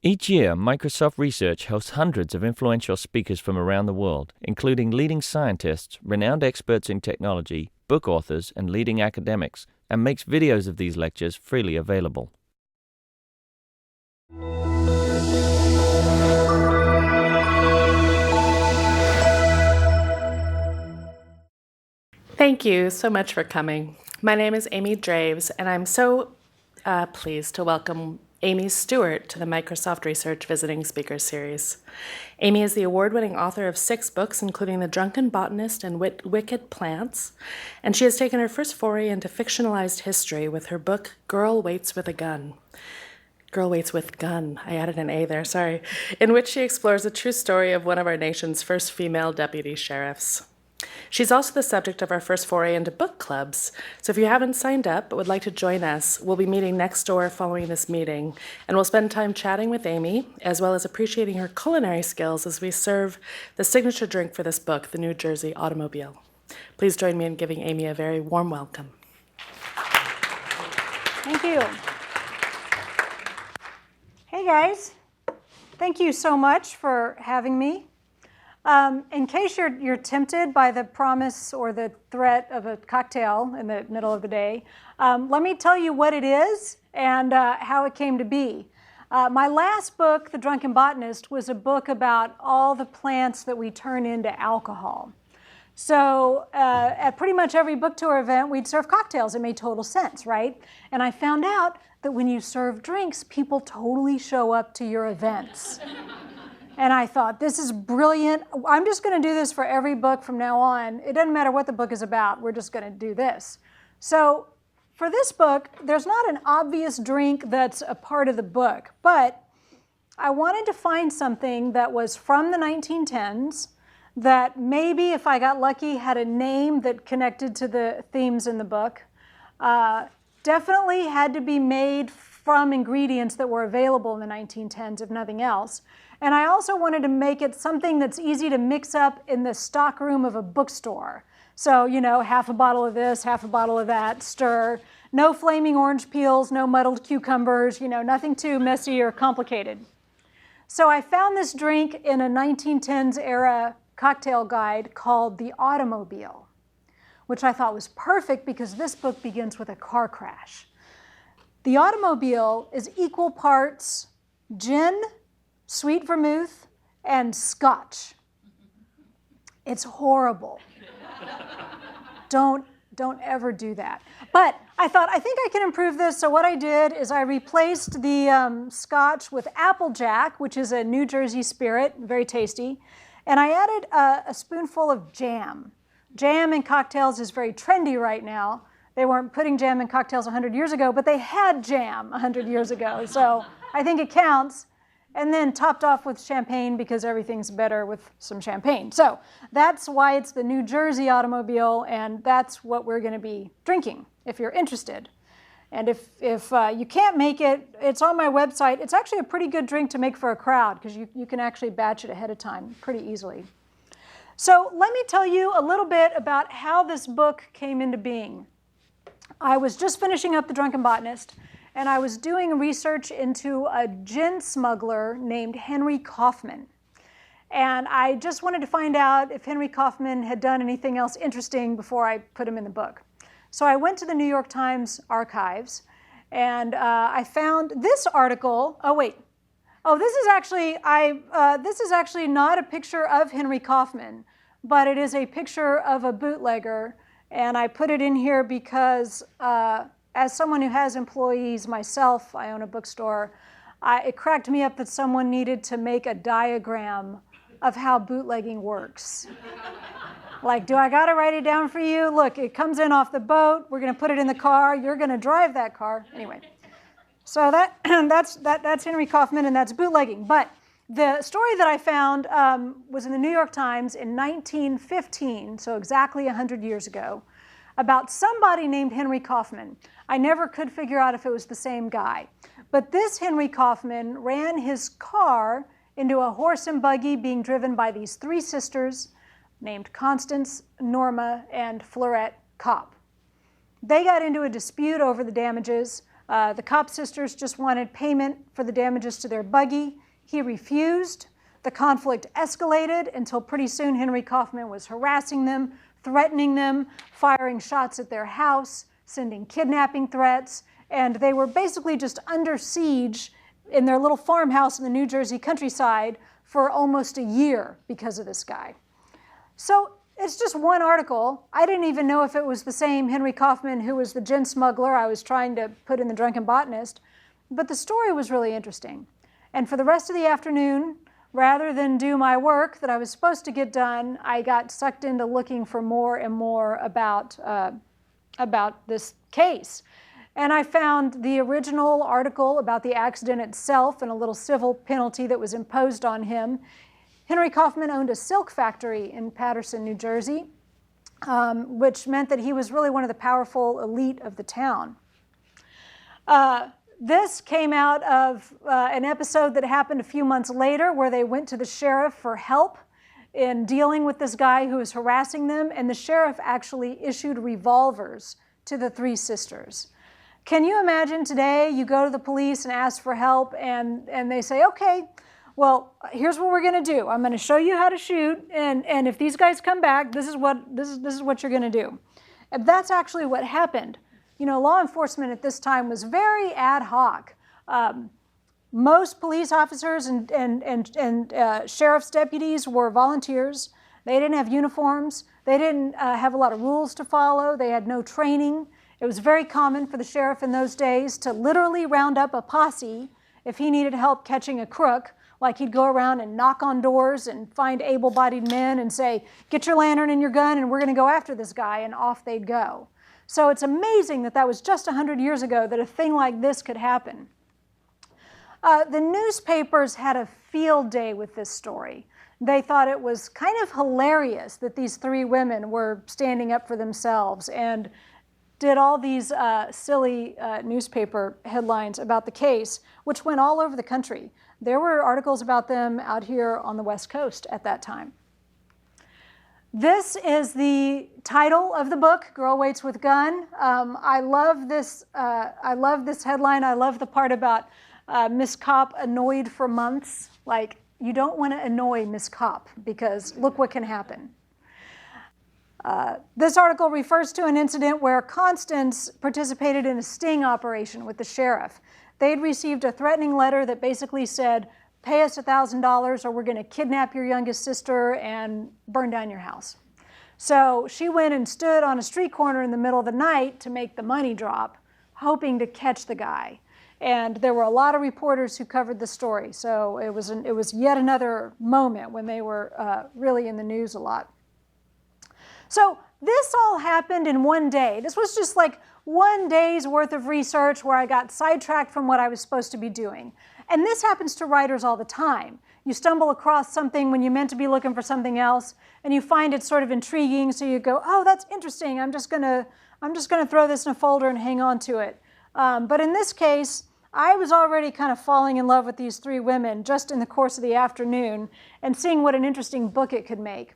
Each year, Microsoft Research hosts hundreds of influential speakers from around the world, including leading scientists, renowned experts in technology, book authors, and leading academics, and makes videos of these lectures freely available. Thank you so much for coming. My name is Amy Draves, and I'm so pleased to welcome Amy Stewart to the Microsoft Research Visiting Speakers Series. Amy is the award-winning author of 6 books, including The Drunken Botanist and Wicked Plants, and she has taken her first foray into fictionalized history with her book, Girl Waits with a Gun. Girl Waits with Gun, I added an A there, sorry, in which she explores the true story of one of our nation's first female deputy sheriffs. She's also the subject of our first foray into book clubs, so if you haven't signed up but would like to join us, we'll be meeting next door following this meeting, and we'll spend time chatting with Amy, as well as appreciating her culinary skills as we serve the signature drink for this book, the New Jersey Automobile. Please join me in giving Amy a very warm welcome. Thank you. Hey guys, thank you so much for having me. In case you're tempted by the promise or the threat of a cocktail in the middle of the day, let me tell you what it is and how it came to be. My last book, The Drunken Botanist, was a book about all the plants that we turn into alcohol. So at pretty much every book tour event, we'd serve cocktails. It made total sense, right? And I found out that when you serve drinks, people totally show up to your events. And I thought, this is brilliant. I'm just going to do this for every book from now on. It doesn't matter what the book is about. We're just going to do this. So for this book, there's not an obvious drink that's a part of the book. But I wanted to find something that was from the 1910s that maybe, if I got lucky, had a name that connected to the themes in the book. Definitely had to be made from ingredients that were available in the 1910s, if nothing else. And I also wanted to make it something that's easy to mix up in the stock room of a bookstore. So, you know, half a bottle of this, half a bottle of that, stir. No flaming orange peels, no muddled cucumbers, you know, nothing too messy or complicated. So I found this drink in a 1910s era cocktail guide called The Automobile, which I thought was perfect because this book begins with a car crash. The Automobile is equal parts gin, sweet vermouth, and scotch. It's horrible. Don't ever do that. But I thought, I think I can improve this, so what I did is I replaced the scotch with Applejack, which is a New Jersey spirit, very tasty, and I added a spoonful of jam. Jam in cocktails is very trendy right now. They weren't putting jam in cocktails 100 years ago, but they had jam 100 years ago, so I think it counts. And then topped off with champagne because everything's better with some champagne. So that's why it's the New Jersey Automobile, and that's what we're going to be drinking if you're interested. And if you can't make it, it's on my website. It's actually a pretty good drink to make for a crowd because you can actually batch it ahead of time pretty easily. So let me tell you a little bit about how this book came into being. I was just finishing up The Drunken Botanist, and I was doing research into a gin smuggler named Henry Kaufman. And I just wanted to find out if Henry Kaufman had done anything else interesting before I put him in the book. So I went to the New York Times archives, and I found this article. Oh, wait. Oh, this is actually not a picture of Henry Kaufman, but it is a picture of a bootlegger. And I put it in here because as someone who has employees myself, I own a bookstore, it cracked me up that someone needed to make a diagram of how bootlegging works. Like, do I gotta write it down for you? Look, it comes in off the boat, we're gonna put it in the car, you're gonna drive that car. Anyway, so that's Henry Kaufman and that's bootlegging. But the story that I found was in the New York Times in 1915, so exactly 100 years ago, about somebody named Henry Kaufman. I never could figure out if it was the same guy. But this Henry Kaufman ran his car into a horse and buggy being driven by these 3 sisters named Constance, Norma, and Florette Kopp. They got into a dispute over the damages. The Kopp sisters just wanted payment for the damages to their buggy. He refused. The conflict escalated until pretty soon Henry Kaufman was harassing them, threatening them, firing shots at their house, sending kidnapping threats, and they were basically just under siege in their little farmhouse in the New Jersey countryside for almost a year because of this guy. So it's just one article. I didn't even know if it was the same Henry Kaufman who was the gin smuggler I was trying to put in The Drunken Botanist, but the story was really interesting. And for the rest of the afternoon, rather than do my work that I was supposed to get done, I got sucked into looking for more and more about this case. And I found the original article about the accident itself and a little civil penalty that was imposed on him. Henry Kaufman owned a silk factory in Paterson, New Jersey, which meant that he was really one of the powerful elite of the town. This came out of an episode that happened a few months later where they went to the sheriff for help in dealing with this guy who was harassing them, and the sheriff actually issued revolvers to the three sisters. Can you imagine today you go to the police and ask for help and they say, okay, well, here's what we're going to do. I'm going to show you how to shoot, and if these guys come back, this is what you're going to do. And that's actually what happened. You know, law enforcement at this time was very ad hoc. Most police officers and sheriff's deputies were volunteers. They didn't have uniforms. They didn't have a lot of rules to follow. They had no training. It was very common for the sheriff in those days to literally round up a posse if he needed help catching a crook. Like he'd go around and knock on doors and find able-bodied men and say, get your lantern and your gun and we're going to go after this guy, and off they'd go. So it's amazing that that was just 100 years ago that a thing like this could happen. The newspapers had a field day with this story. They thought it was kind of hilarious that these three women were standing up for themselves and did all these silly newspaper headlines about the case, which went all over the country. There were articles about them out here on the West Coast at that time. This is the title of the book, Girl Waits with Gun. I love this headline. I love the part about Miss Kopp annoyed for months. Like, you don't want to annoy Miss Kopp because look what can happen. This article refers to an incident where Constance participated in a sting operation with the sheriff. They'd received a threatening letter that basically said, pay us $1,000 or we're going to kidnap your youngest sister and burn down your house. So she went and stood on a street corner in the middle of the night to make the money drop, hoping to catch the guy. And there were a lot of reporters who covered the story. So it was yet another moment when they were really in the news a lot. So this all happened in one day. This was just like one day's worth of research where I got sidetracked from what I was supposed to be doing. And this happens to writers all the time. You stumble across something when you meant to be looking for something else, and you find it sort of intriguing, so you go, oh, that's interesting. I'm just gonna throw this in a folder and hang on to it. But in this case, I was already kind of falling in love with these three women just in the course of the afternoon and seeing what an interesting book it could make.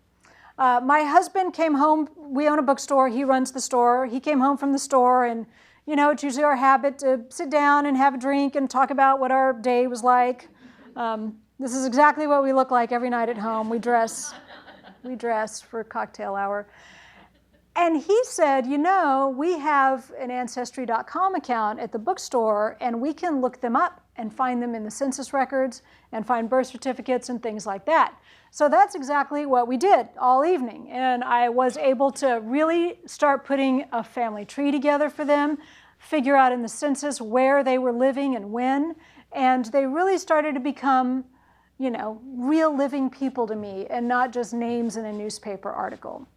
My husband came home. We own a bookstore. He runs the store. He came home from the store, and you know, it's usually our habit to sit down and have a drink and talk about what our day was like. This is exactly what we look like every night at home. We dress for cocktail hour. And he said, you know, we have an Ancestry.com account at the bookstore, and we can look them up and find them in the census records and find birth certificates and things like that. So that's exactly what we did all evening. And I was able to really start putting a family tree together for them, figure out in the census where they were living and when. And they really started to become, you know, real living people to me and not just names in a newspaper article.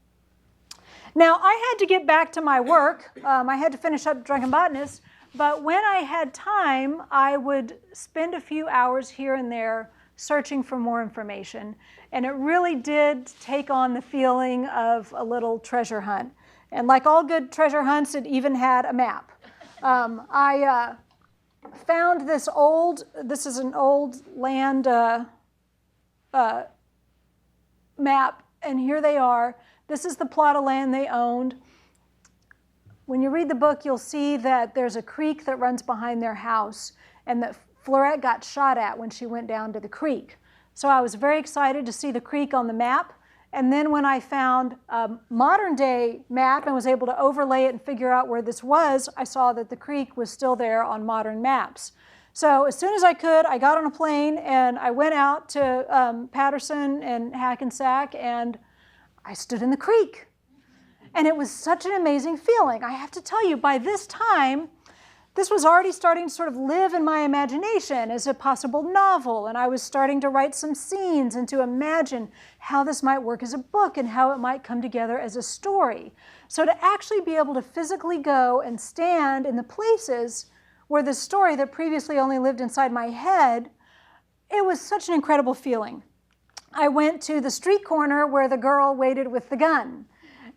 Now, I had to get back to my work. I had to finish up Drunken Botanist, but when I had time, I would spend a few hours here and there searching for more information. And it really did take on the feeling of a little treasure hunt. And like all good treasure hunts, it even had a map. I found this is an old land map, and here they are. This is the plot of land they owned. When you read the book, you'll see that there's a creek that runs behind their house, and that Florette got shot at when she went down to the creek. So I was very excited to see the creek on the map. And then when I found a modern day map and was able to overlay it and figure out where this was, I saw that the creek was still there on modern maps. So as soon as I could, I got on a plane and I went out to Patterson and Hackensack, and I stood in the creek. And it was such an amazing feeling. I have to tell you, by this time, this was already starting to sort of live in my imagination as a possible novel, and I was starting to write some scenes and to imagine how this might work as a book and how it might come together as a story. So to actually be able to physically go and stand in the places where the story that previously only lived inside my head, it was such an incredible feeling. I went to the street corner where the girl waited with the gun.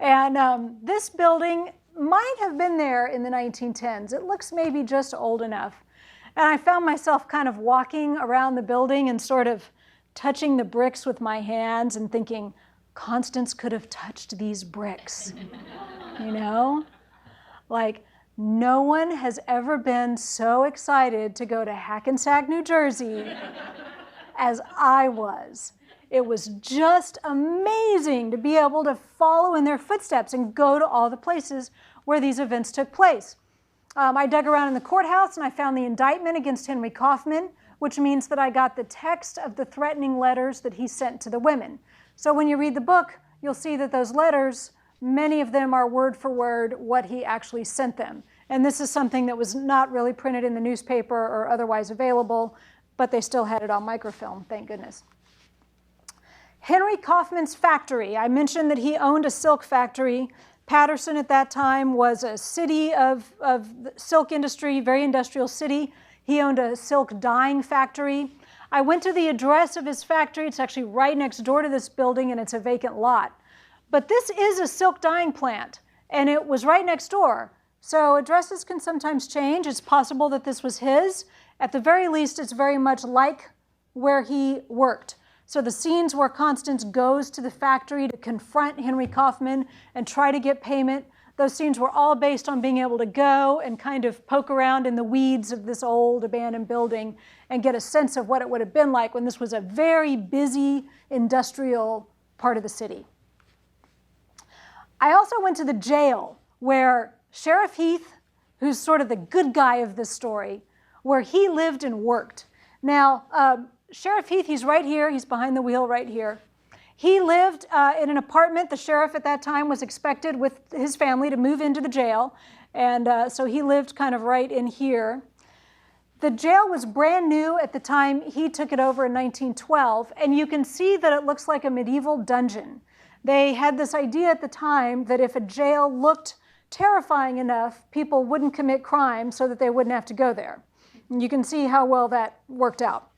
And this building might have been there in the 1910s. It looks maybe just old enough. And I found myself kind of walking around the building and sort of touching the bricks with my hands and thinking, Constance could have touched these bricks. You know? Like, no one has ever been so excited to go to Hackensack, New Jersey as I was. It was just amazing to be able to follow in their footsteps and go to all the places where these events took place. I dug around in the courthouse and I found the indictment against Henry Kaufman, which means that I got the text of the threatening letters that he sent to the women. So when you read the book, you'll see that those letters, many of them are word for word what he actually sent them. And this is something that was not really printed in the newspaper or otherwise available, but they still had it on microfilm, thank goodness. Henry Kaufman's factory. I mentioned that he owned a silk factory. Patterson at that time was a city of the silk industry, very industrial city. He owned a silk dyeing factory. I went to the address of his factory. It's actually right next door to this building, and it's a vacant lot. But this is a silk dyeing plant, and it was right next door. So addresses can sometimes change. It's possible that this was his. At the very least, it's very much like where he worked. So the scenes where Constance goes to the factory to confront Henry Kaufman and try to get payment, those scenes were all based on being able to go and kind of poke around in the weeds of this old abandoned building and get a sense of what it would have been like when this was a very busy industrial part of the city. I also went to the jail where Sheriff Heath, who's sort of the good guy of this story, where he lived and worked. Now, Sheriff Heath, he's right here. He's behind the wheel right here. He lived in an apartment. The sheriff at that time was expected with his family to move into the jail. And so he lived kind of right in here. The jail was brand new at the time he took it over in 1912. And you can see that it looks like a medieval dungeon. They had this idea at the time that if a jail looked terrifying enough, people wouldn't commit crime so that they wouldn't have to go there. And you can see how well that worked out.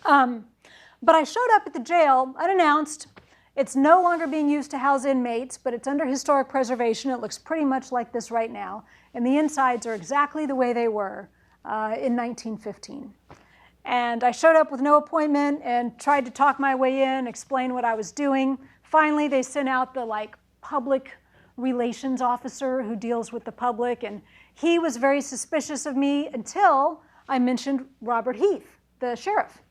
But I showed up at the jail unannounced. It's no longer being used to house inmates, but it's under historic preservation. It looks pretty much like this right now. And the insides are exactly the way they were in 1915. And I showed up with no appointment and tried to talk my way in, explain what I was doing. Finally, they sent out the public relations officer who deals with the public, and he was very suspicious of me until I mentioned Robert Heath, the sheriff.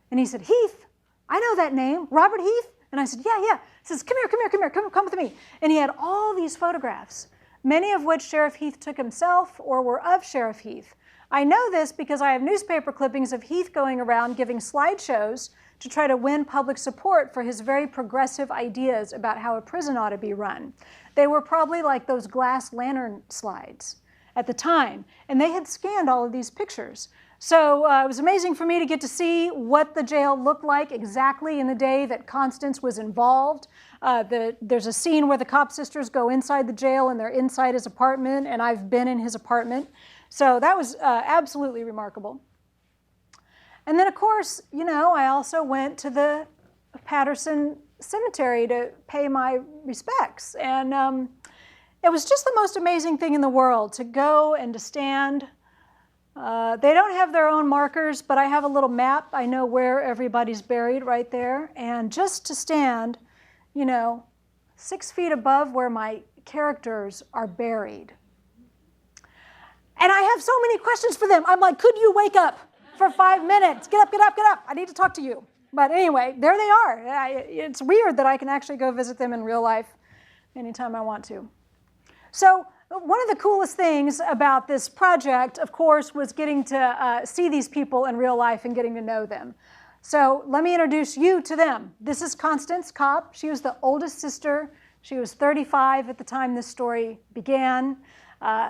And he said, Heath, I know that name, Robert Heath. And I said, yeah. He says, come here, come with me. And he had all these photographs, many of which Sheriff Heath took himself or were of Sheriff Heath. I know this because I have newspaper clippings of Heath going around giving slideshows to try to win public support for his very progressive ideas about how a prison ought to be run. They were probably like those glass lantern slides at the time, and they had scanned all of these pictures. So it was amazing for me to get to see what the jail looked like exactly in the day that Constance was involved. There's a scene where the Kopp sisters go inside the jail and they're inside his apartment, and I've been in his apartment. So that was absolutely remarkable. And then, of course, I also went to the Patterson Cemetery to pay my respects. And it was just the most amazing thing in the world to go and to stand. They don't have their own markers, but I have a little map. I know where everybody's buried right there. And just to stand, 6 feet above where my characters are buried. And I have so many questions for them. I'm like, could you wake up for 5 minutes? Get up, get up, get up. I need to talk to you. But anyway, there they are. It's weird that I can actually go visit them in real life anytime I want to. So one of the coolest things about this project, of course, was getting to see these people in real life and getting to know them. So let me introduce you to them. This is Constance Kopp. She was the oldest sister. She was 35 at the time this story began.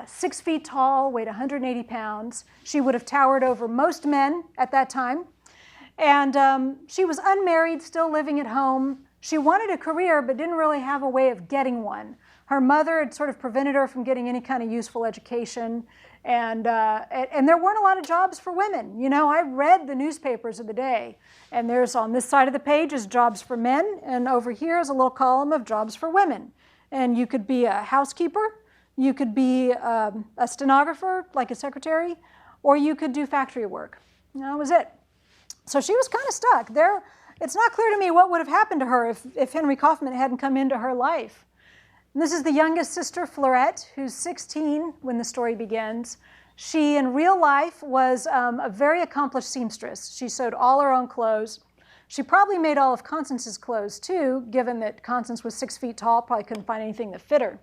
6 feet tall, weighed 180 pounds. She would have towered over most men at that time. And she was unmarried, still living at home. She wanted a career, but didn't really have a way of getting one. Her mother had sort of prevented her from getting any kind of useful education. And there weren't a lot of jobs for women. You know, I read the newspapers of the day, and there's on this side of the page is jobs for men, and over here is a little column of jobs for women. And you could be a housekeeper, you could be a stenographer, like a secretary, or you could do factory work. And that was it. So she was kind of stuck there. It's not clear to me what would have happened to her if Henry Kaufman hadn't come into her life. And this is the youngest sister, Fleurette, who's 16 when the story begins. She, in real life, was a very accomplished seamstress. She sewed all her own clothes. She probably made all of Constance's clothes, too, given that Constance was 6 feet tall, probably couldn't find anything that fit her.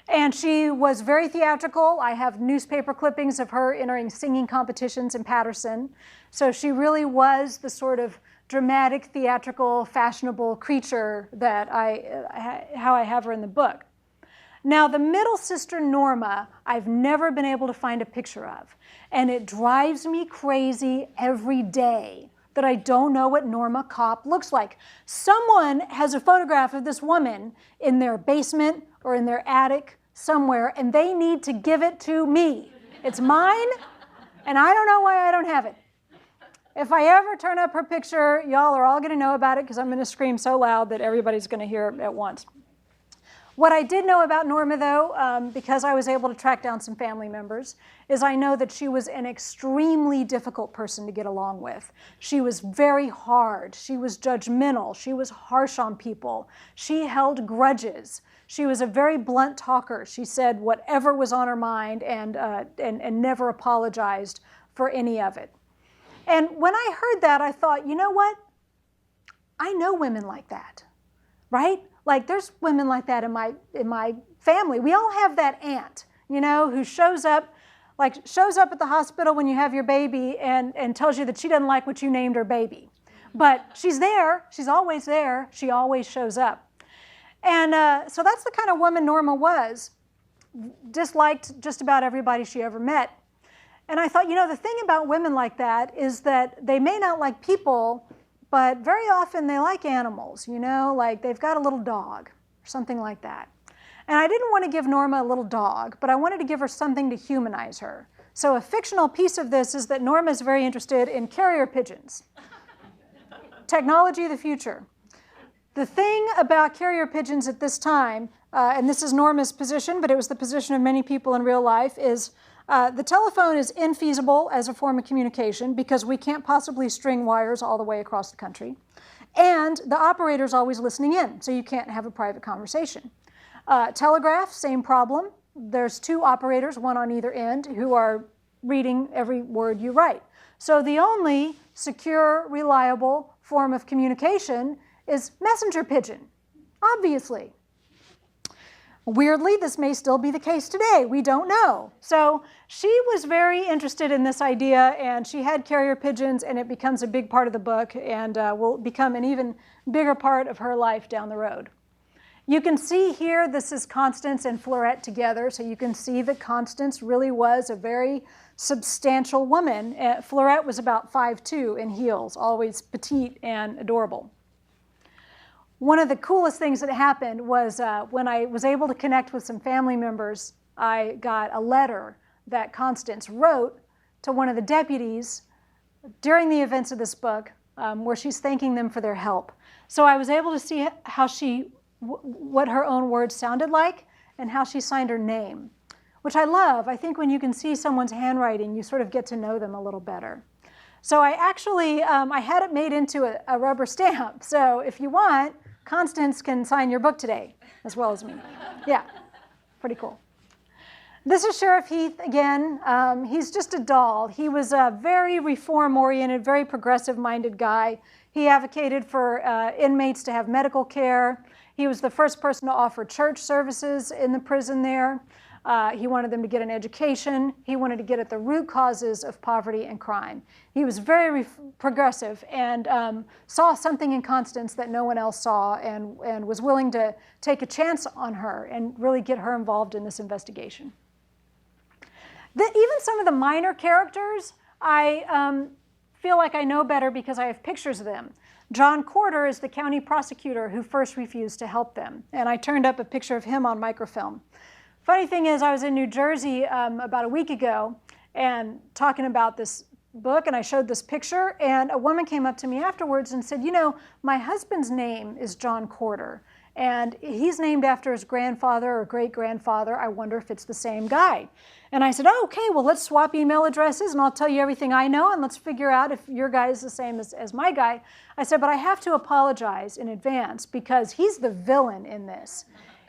And she was very theatrical. I have newspaper clippings of her entering singing competitions in Paterson. So she really was the sort of dramatic, theatrical, fashionable creature that how I have her in the book. Now, the middle sister, Norma, I've never been able to find a picture of. And it drives me crazy every day that I don't know what Norma Kopp looks like. Someone has a photograph of this woman in their basement or in their attic somewhere, and they need to give it to me. It's mine, and I don't know why I don't have it. If I ever turn up her picture, y'all are all gonna know about it because I'm gonna scream so loud that everybody's gonna hear it at once. What I did know about Norma, though, because I was able to track down some family members, is I know that she was an extremely difficult person to get along with. She was very hard. She was judgmental. She was harsh on people. She held grudges. She was a very blunt talker. She said whatever was on her mind and never apologized for any of it. And when I heard that, I thought, you know what? I know women like that, right? Like there's women like that in my family. We all have that aunt, you know, who shows up at the hospital when you have your baby and tells you that she doesn't like what you named her baby. But she's there, she's always there, she always shows up. And so that's the kind of woman Norma was, disliked just about everybody she ever met. And I thought, you know, the thing about women like that is that they may not like people, but very often they like animals, you know, like they've got a little dog or something like that. And I didn't want to give Norma a little dog, but I wanted to give her something to humanize her. So a fictional piece of this is that Norma is very interested in carrier pigeons. Technology of the future. The thing about carrier pigeons at this time, and this is Norma's position, but it was the position of many people in real life, is the telephone is infeasible as a form of communication because we can't possibly string wires all the way across the country. And the operator's always listening in, so you can't have a private conversation. Telegraph, same problem. There's two operators, one on either end, who are reading every word you write. So the only secure, reliable form of communication is messenger pigeon, obviously. Weirdly, this may still be the case today. We don't know. So she was very interested in this idea, and she had carrier pigeons, and it becomes a big part of the book and will become an even bigger part of her life down the road. You can see here, this is Constance and Fleurette together, so you can see that Constance really was a very substantial woman. Fleurette was about 5'2" in heels, always petite and adorable. One of the coolest things that happened was when I was able to connect with some family members, I got a letter that Constance wrote to one of the deputies during the events of this book where she's thanking them for their help. So I was able to see how what her own words sounded like and how she signed her name, which I love. I think when you can see someone's handwriting, you sort of get to know them a little better. So I actually, I had it made into a rubber stamp. So if you want, Constance can sign your book today, as well as me. Yeah. pretty cool. This is Sheriff Heath again. He's just a doll. He was a very reform-oriented, very progressive-minded guy. He advocated for inmates to have medical care. He was the first person to offer church services in the prison there. He wanted them to get an education. He wanted to get at the root causes of poverty and crime. He was very progressive and saw something in Constance that no one else saw and was willing to take a chance on her and really get her involved in this investigation. Even some of the minor characters, I feel like I know better because I have pictures of them. John Corder is the county prosecutor who first refused to help them, and I turned up a picture of him on microfilm. Funny thing is, I was in New Jersey about a week ago and talking about this book, and I showed this picture, and a woman came up to me afterwards and said, you know, my husband's name is John Corder, and he's named after his grandfather or great-grandfather. I wonder if it's the same guy. And I said, oh, okay, well, let's swap email addresses, and I'll tell you everything I know, and let's figure out if your guy is the same as my guy. I said, but I have to apologize in advance because he's the villain in this.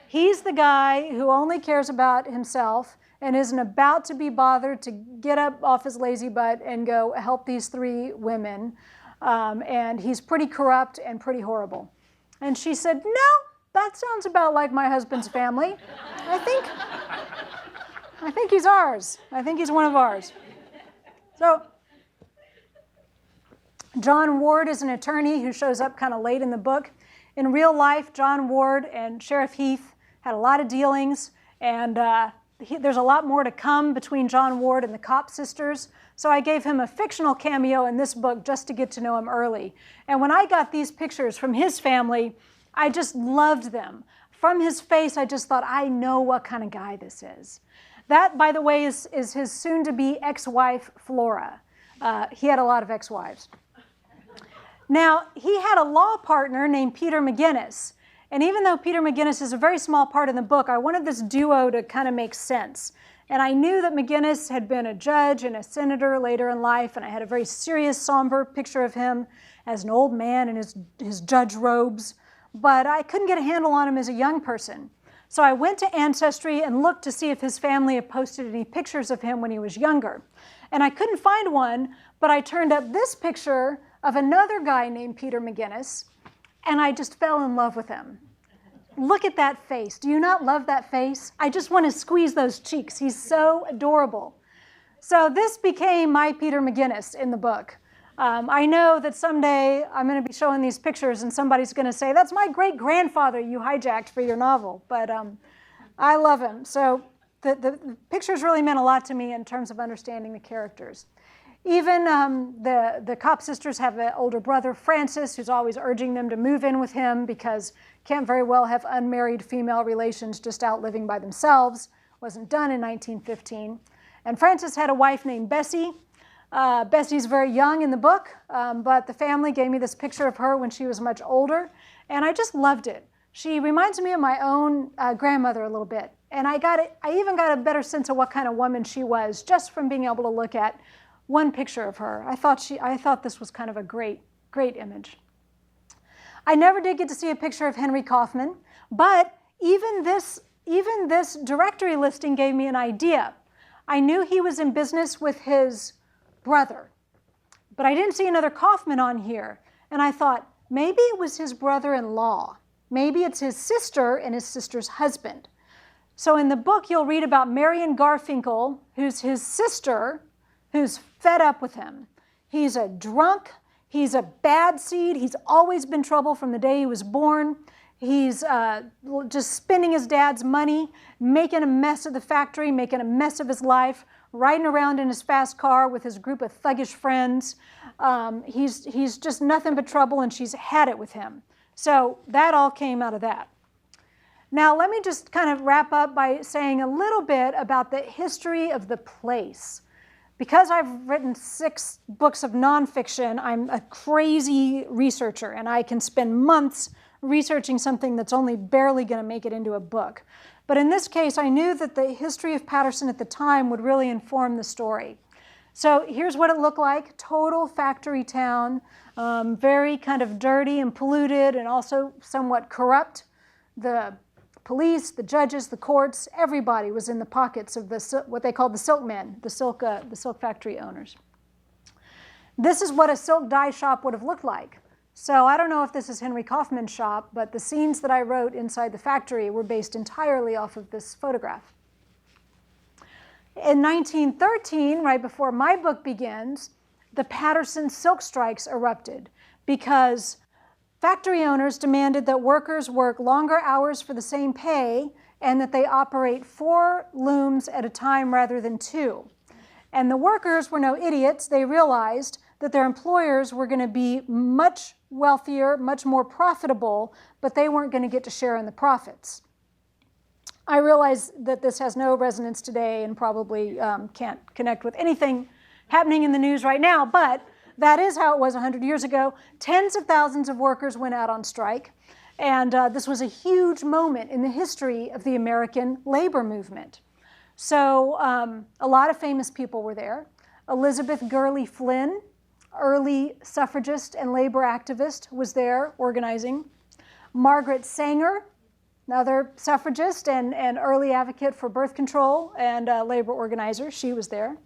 He's the guy who only cares about himself and isn't about to be bothered to get up off his lazy butt and go help these 3 women. And he's pretty corrupt and pretty horrible. And she said, no, that sounds about like my husband's family. I think he's ours. I think he's one of ours. So John Ward is an attorney who shows up kind of late in the book. In real life, John Ward and Sheriff Heath had a lot of dealings, and there's a lot more to come between John Ward and the Kopp sisters. So I gave him a fictional cameo in this book just to get to know him early. And when I got these pictures from his family, I just loved them. From his face, I just thought, I know what kind of guy this is. That, by the way, is his soon-to-be ex-wife, Flora. He had a lot of ex-wives. Now, he had a law partner named Peter McGinnis. And even though Peter McGinnis is a very small part in the book, I wanted this duo to kind of make sense. And I knew that McGinnis had been a judge and a senator later in life, and I had a very serious, somber picture of him as an old man in his judge robes. But I couldn't get a handle on him as a young person. So I went to Ancestry and looked to see if his family had posted any pictures of him when he was younger. And I couldn't find one, but I turned up this picture of another guy named Peter McGinnis, and I just fell in love with him. Look at that face. Do you not love that face? I just want to squeeze those cheeks. He's so adorable. So this became my Peter McGinnis in the book. I know that someday I'm going to be showing these pictures and somebody's going to say, that's my great-grandfather you hijacked for your novel. But I love him. So the pictures really meant a lot to me in terms of understanding the characters. Even the Kopp sisters have an older brother, Francis, who's always urging them to move in with him because can't very well have unmarried female relations just out living by themselves. Wasn't done in 1915. And Francis had a wife named Bessie. Bessie's very young in the book, but the family gave me this picture of her when she was much older, and I just loved it. She reminds me of my own grandmother a little bit, and I even got a better sense of what kind of woman she was just from being able to look at one picture of her. I thought this was kind of a great image. I never did get to see a picture of Henry Kaufman, but even this directory listing gave me an idea. I knew he was in business with his brother, but I didn't see another Kaufman on here. And I thought, maybe it was his brother-in-law. Maybe it's his sister and his sister's husband. So in the book, you'll read about Marion Garfinkel, who's his sister, who's fed up with him. He's a drunk. He's a bad seed. He's always been trouble from the day he was born. He's just spending his dad's money, making a mess of the factory, making a mess of his life, riding around in his fast car with his group of thuggish friends. He's just nothing but trouble, and she's had it with him. So that all came out of that. Now, let me just kind of wrap up by saying a little bit about the history of the place. Because I've written 6 books of nonfiction, I'm a crazy researcher, and I can spend months researching something that's only barely going to make it into a book. But in this case, I knew that the history of Paterson at the time would really inform the story. So here's what it looked like. Total factory town, very kind of dirty and polluted and also somewhat corrupt. The police, the judges, the courts, everybody was in the pockets of what they called the silk men, the silk factory owners. This is what a silk dye shop would have looked like. So I don't know if this is Henry Kaufman's shop, but the scenes that I wrote inside the factory were based entirely off of this photograph. In 1913, right before my book begins, the Patterson silk strikes erupted because factory owners demanded that workers work longer hours for the same pay and that they operate 4 looms at a time rather than 2. And the workers were no idiots. They realized that their employers were going to be much wealthier, much more profitable, but they weren't going to get to share in the profits. I realize that this has no resonance today and probably can't connect with anything happening in the news right now, but that is how it was 100 years ago. Tens of thousands of workers went out on strike, and this was a huge moment in the history of the American labor movement. So a lot of famous people were there. Elizabeth Gurley Flynn, early suffragist and labor activist, was there organizing. Margaret Sanger, another suffragist and early advocate for birth control and labor organizer, she was there.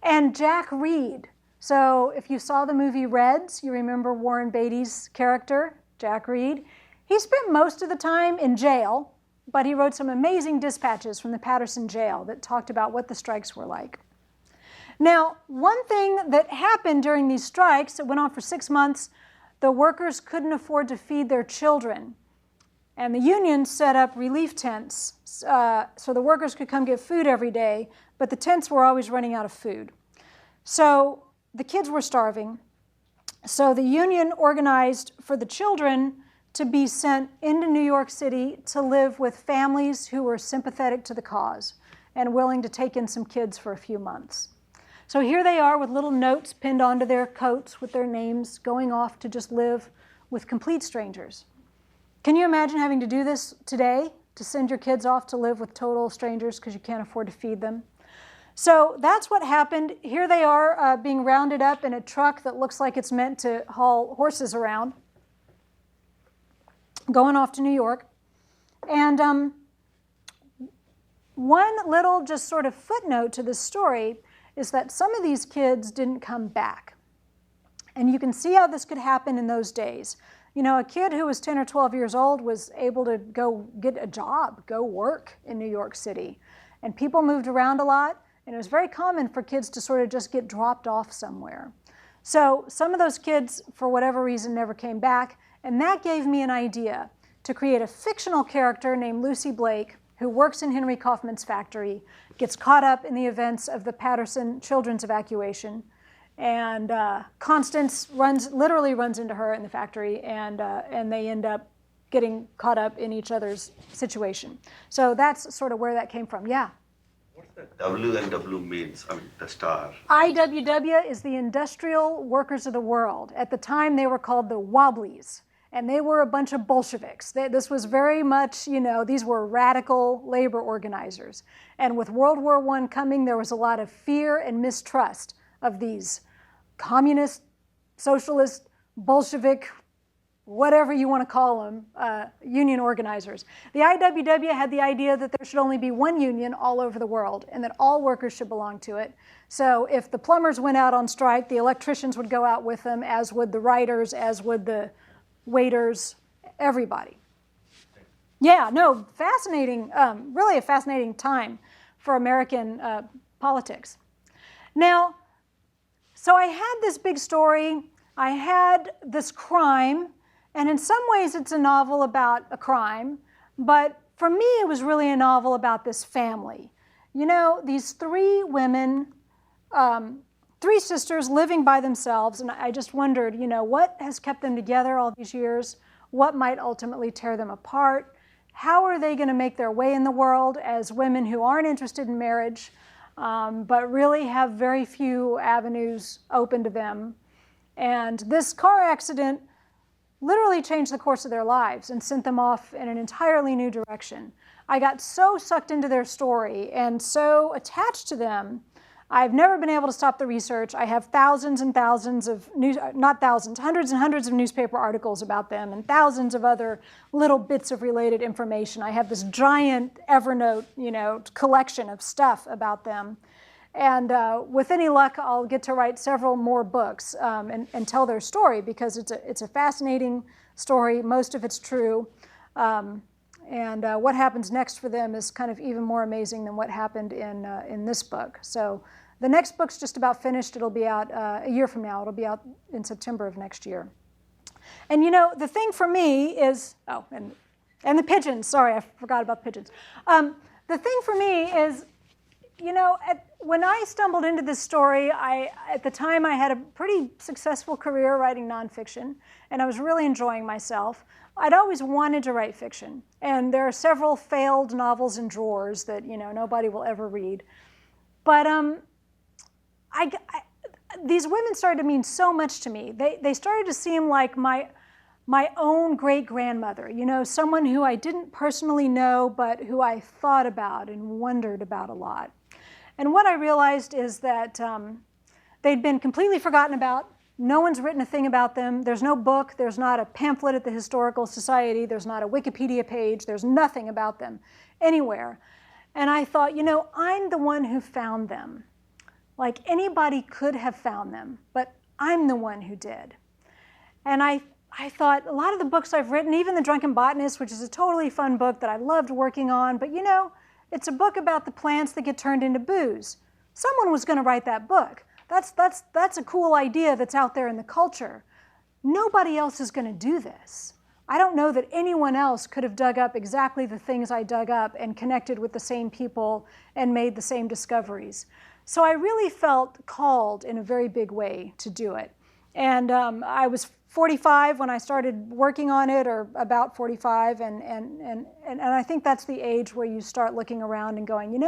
And Jack Reed. So if you saw the movie Reds, you remember Warren Beatty's character, Jack Reed. He spent most of the time in jail, but he wrote some amazing dispatches from the Patterson jail that talked about what the strikes were like. Now, one thing that happened during these strikes, it went on for 6 months, the workers couldn't afford to feed their children. And the union set up relief tents so the workers could come get food every day, but the tents were always running out of food. So the kids were starving. So the union organized for the children to be sent into New York City to live with families who were sympathetic to the cause and willing to take in some kids for a few months. So here they are with little notes pinned onto their coats with their names, going off to just live with complete strangers. Can you imagine having to do this today, to send your kids off to live with total strangers because you can't afford to feed them? So that's what happened. Here they are being rounded up in a truck that looks like it's meant to haul horses around, going off to New York. And one little just sort of footnote to this story is that some of these kids didn't come back. And you can see how this could happen in those days. You know, a kid who was 10 or 12 years old was able to go get a job, go work in New York City. And people moved around a lot, and it was very common for kids to sort of just get dropped off somewhere. So some of those kids, for whatever reason, never came back, and that gave me an idea to create a fictional character named Lucy Blake, who works in Henry Kaufman's factory, gets caught up in the events of the Patterson children's evacuation, and Constance literally runs into her in the factory, and they end up getting caught up in each other's situation. So that's sort of where that came from. Yeah? What's that W and W means? I mean, the star. IWW is the Industrial Workers of the World. At the time, they were called the Wobblies, and they were a bunch of Bolsheviks. This was very much, you know, these were radical labor organizers. And with World War I coming, there was a lot of fear and mistrust of these communist, socialist, Bolshevik, whatever you want to call them, union organizers. The IWW had the idea that there should only be one union all over the world and that all workers should belong to it. So if the plumbers went out on strike, the electricians would go out with them, as would the writers, as would the waiters, everybody. Yeah, no, fascinating, really a fascinating time for American politics. Now, so I had this big story, I had this crime, and in some ways it's a novel about a crime, but for me it was really a novel about this family. You know, these 3 women, 3 sisters living by themselves, and I just wondered, you know, what has kept them together all these years? What might ultimately tear them apart? How are they going to make their way in the world as women who aren't interested in marriage, but really have very few avenues open to them? And this car accident literally changed the course of their lives and sent them off in an entirely new direction. I got so sucked into their story and so attached to them I've never been able to stop the research. I have thousands and thousands of not thousands, hundreds and hundreds of newspaper articles about them and thousands of other little bits of related information. I have this giant Evernote, collection of stuff about them. And with any luck, I'll get to write several more books and tell their story, because it's a fascinating story. Most of it's true. And what happens next for them is kind of even more amazing than what happened in this book. So the next book's just about finished. It'll be out a year from now. It'll be out in September of next year. And the thing for me is, and the pigeons. Sorry, I forgot about the pigeons. The thing for me is, when I stumbled into this story, at the time I had a pretty successful career writing nonfiction, and I was really enjoying myself. I'd always wanted to write fiction, and there are several failed novels in drawers that nobody will ever read. But these women started to mean so much to me. They started to seem like my own great-grandmother, someone who I didn't personally know, but who I thought about and wondered about a lot. And what I realized is that they'd been completely forgotten about. No one's written a thing about them. There's no book. There's not a pamphlet at the Historical Society. There's not a Wikipedia page. There's nothing about them anywhere. And I thought, I'm the one who found them. Like, anybody could have found them, but I'm the one who did. And I thought, a lot of the books I've written, even The Drunken Botanist, which is a totally fun book that I loved working on, but it's a book about the plants that get turned into booze. Someone was going to write that book. That's a cool idea that's out there in the culture. Nobody else is going to do this. I don't know that anyone else could have dug up exactly the things I dug up and connected with the same people and made the same discoveries. So I really felt called in a very big way to do it. And I was 45 when I started working on it, or about 45, and I think that's the age where you start looking around and going,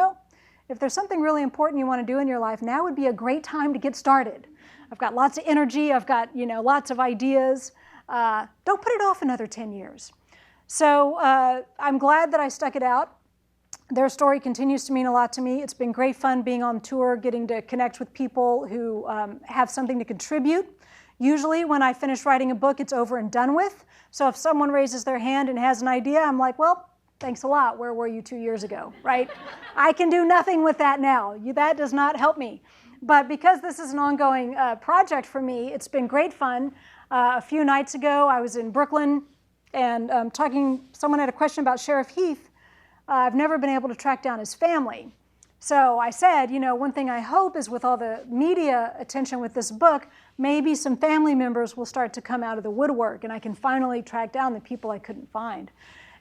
if there's something really important you want to do in your life, now would be a great time to get started. I've got lots of energy. I've got lots of ideas. Don't put it off another 10 years. So I'm glad that I stuck it out. Their story continues to mean a lot to me. It's been great fun being on tour, getting to connect with people who have something to contribute. Usually when I finish writing a book, it's over and done with. So if someone raises their hand and has an idea, I'm like, well, thanks a lot. Where were you 2 years ago, right? I can do nothing with that now. That does not help me. But because this is an ongoing project for me, it's been great fun. A few nights ago, I was in Brooklyn and someone had a question about Sheriff Heath. I've never been able to track down his family. So I said, one thing I hope is, with all the media attention with this book, maybe some family members will start to come out of the woodwork and I can finally track down the people I couldn't find.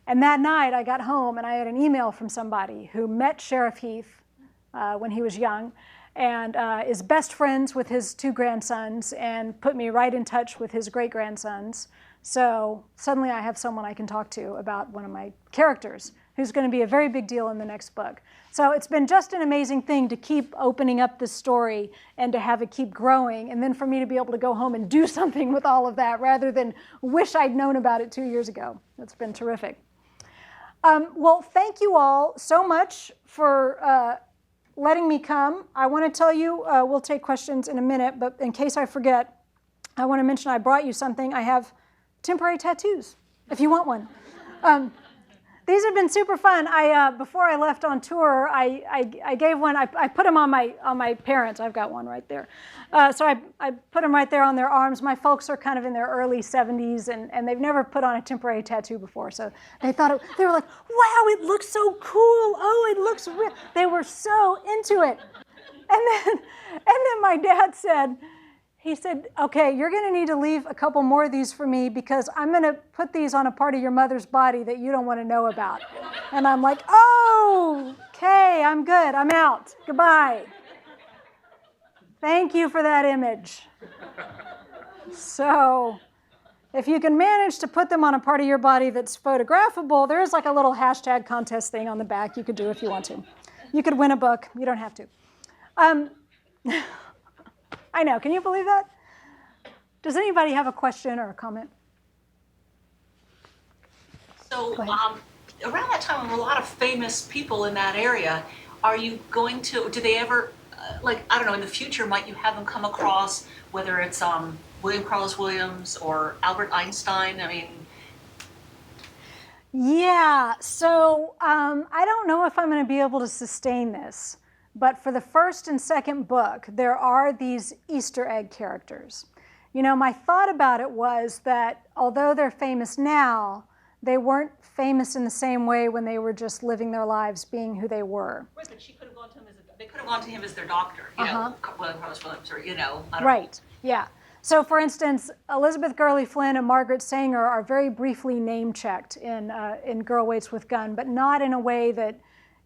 And that night I got home and I had an email from somebody who met Sheriff Heath when he was young and is best friends with his 2 grandsons and put me right in touch with his great-grandsons. So suddenly I have someone I can talk to about one of my characters who's going to be a very big deal in the next book. So it's been just an amazing thing to keep opening up this story and to have it keep growing, and then for me to be able to go home and do something with all of that rather than wish I'd known about it 2 years ago. It's been terrific. Well, thank you all so much for letting me come. I want to tell you, we'll take questions in a minute, but in case I forget, I want to mention I brought you something. I have temporary tattoos, if you want one. These have been super fun. Before I left on tour, I gave one. I put them on my parents. I've got one right there. So I put them right there on their arms. My folks are kind of in their early 70s, and they've never put on a temporary tattoo before. So they thought they were like, "Wow, it looks so cool! Oh, it looks real." They were so into it. And then my dad said, he said, "Okay, you're going to need to leave a couple more of these for me because I'm going to put these on a part of your mother's body that you don't want to know about." And I'm like, "Oh, okay, I'm good. I'm out. Goodbye." Thank you for that image. So if you can manage to put them on a part of your body that's photographable, there is like a little hashtag contest thing on the back you could do if you want to. You could win a book. You don't have to. I know. Can you believe that? Does anybody have a question or a comment? So around that time, there were a lot of famous people in that area. Are you going to, do they ever like, I don't know, in the future, might you have them come across, whether it's William Carlos Williams or Albert Einstein? I mean, Yeah, so I don't know if I'm going to be able to sustain this, but for the first and second book, there are these Easter egg characters. You know, my thought about it was that although they're famous now, they weren't famous in the same way when they were just living their lives being who they were. right, but she could have gone to him they could have gone to him as their doctor, you know, William Carlos Williams, or, you know, I don't know. Right, yeah. So for instance, Elizabeth Gurley Flynn and Margaret Sanger are very briefly name-checked in Girl Waits with Gun, but not in a way that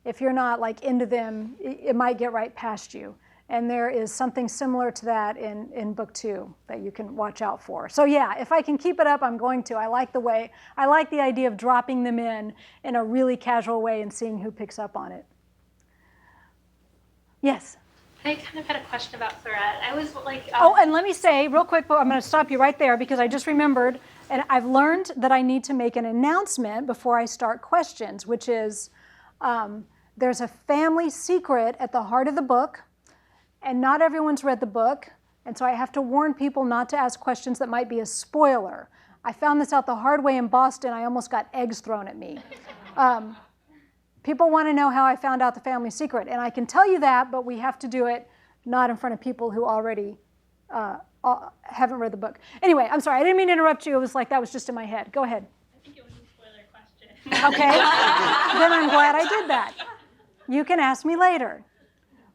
if you're not like into them, it might get right past you. And there is something similar to that in book 2 that you can watch out for. So yeah, if I can keep it up, I'm going to. I like the idea of dropping them in a really casual way and seeing who picks up on it. Yes? I kind of had a question about Florette. I was like... Oh, and let me say real quick, I'm going to stop you right there because I just remembered, and I've learned that I need to make an announcement before I start questions, which is there's a family secret at the heart of the book, and not everyone's read the book, and so I have to warn people not to ask questions that might be a spoiler. I found this out the hard way in Boston. I almost got eggs thrown at me. People want to know how I found out the family secret, and I can tell you that, but we have to do it not in front of people who already haven't read the book. Anyway, I'm sorry, I didn't mean to interrupt you. It was like that was just in my head. Go ahead. I think it was a spoiler question. Okay, then I'm glad I did that. You can ask me later.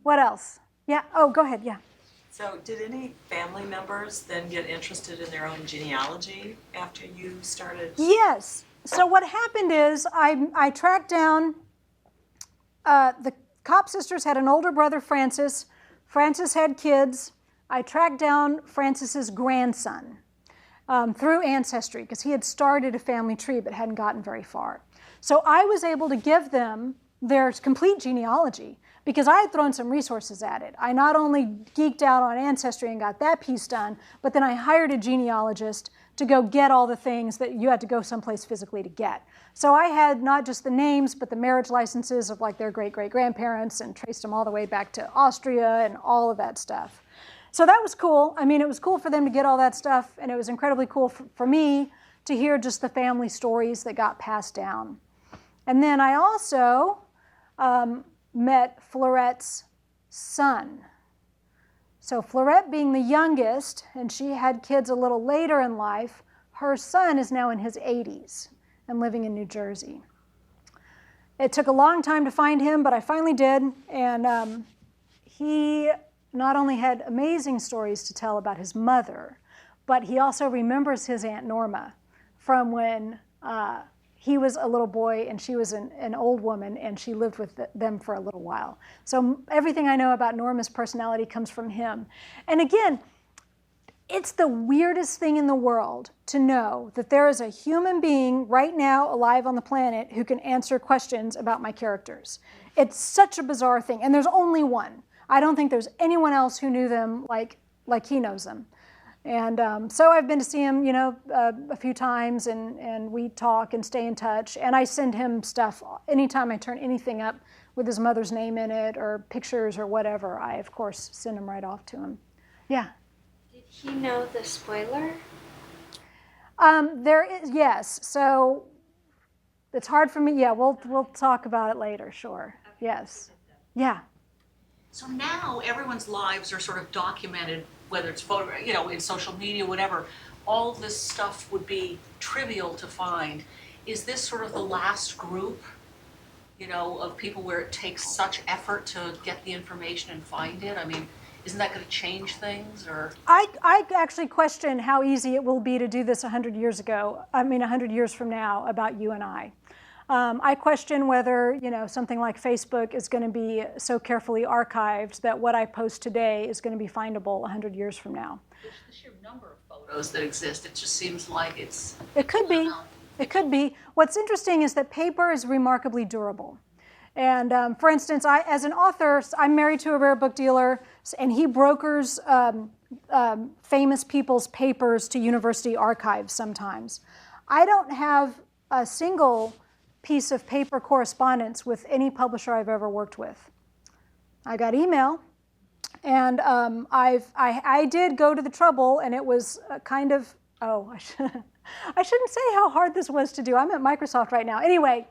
What else? Yeah, oh, go ahead, yeah. So did any family members then get interested in their own genealogy after you started? Yes. So what happened is I tracked down, the Kopp sisters had an older brother, Francis. Francis had kids. I tracked down Francis's grandson through Ancestry because he had started a family tree but hadn't gotten very far. So I was able to give them their complete genealogy because I had thrown some resources at it. I not only geeked out on Ancestry and got that piece done, but then I hired a genealogist to go get all the things that you had to go someplace physically to get. So I had not just the names, but the marriage licenses of like their great-great-grandparents and traced them all the way back to Austria and all of that stuff. So that was cool. I mean, it was cool for them to get all that stuff, and it was incredibly cool for me to hear just the family stories that got passed down. And then I also met Florette's son. So Florette being the youngest, and she had kids a little later in life, her son is now in his 80s and living in New Jersey. It took a long time to find him, but I finally did, and he not only had amazing stories to tell about his mother, but he also remembers his Aunt Norma from when he was a little boy and she was an old woman and she lived with them for a little while. So everything I know about Norma's personality comes from him. And again, it's the weirdest thing in the world to know that there is a human being right now alive on the planet who can answer questions about my characters. It's such a bizarre thing, and there's only one. I don't think there's anyone else who knew them like he knows them. And so I've been to see him, you know, a few times, and we talk and stay in touch. And I send him stuff anytime I turn anything up with his mother's name in it or pictures or whatever. I, of course, send them right off to him. Yeah? Did he know the spoiler? There is, yes. So it's hard for me. Yeah, we'll talk about it later, sure. Okay. Yes. Yeah. So now everyone's lives are sort of documented, whether it's photo, you know, in social media, whatever. All this stuff would be trivial to find. Is this sort of the last group, you know, of people where it takes such effort to get the information and find it? I mean, isn't that going to change things, or? I actually question how easy it will be to do this 100 years from now about you and I. I question whether, you know, something like Facebook is going to be so carefully archived that what I post today is going to be findable 100 years from now. The sheer number of photos that exist, it just seems like it's... It could be. It could be. What's interesting is that paper is remarkably durable. And for instance, as an author, I'm married to a rare book dealer, and he brokers famous people's papers to university archives sometimes. I don't have a single piece of paper correspondence with any publisher I've ever worked with. I got email, And I did go to the trouble, and it was kind of, I shouldn't say how hard this was to do. I'm at Microsoft right now. Anyway,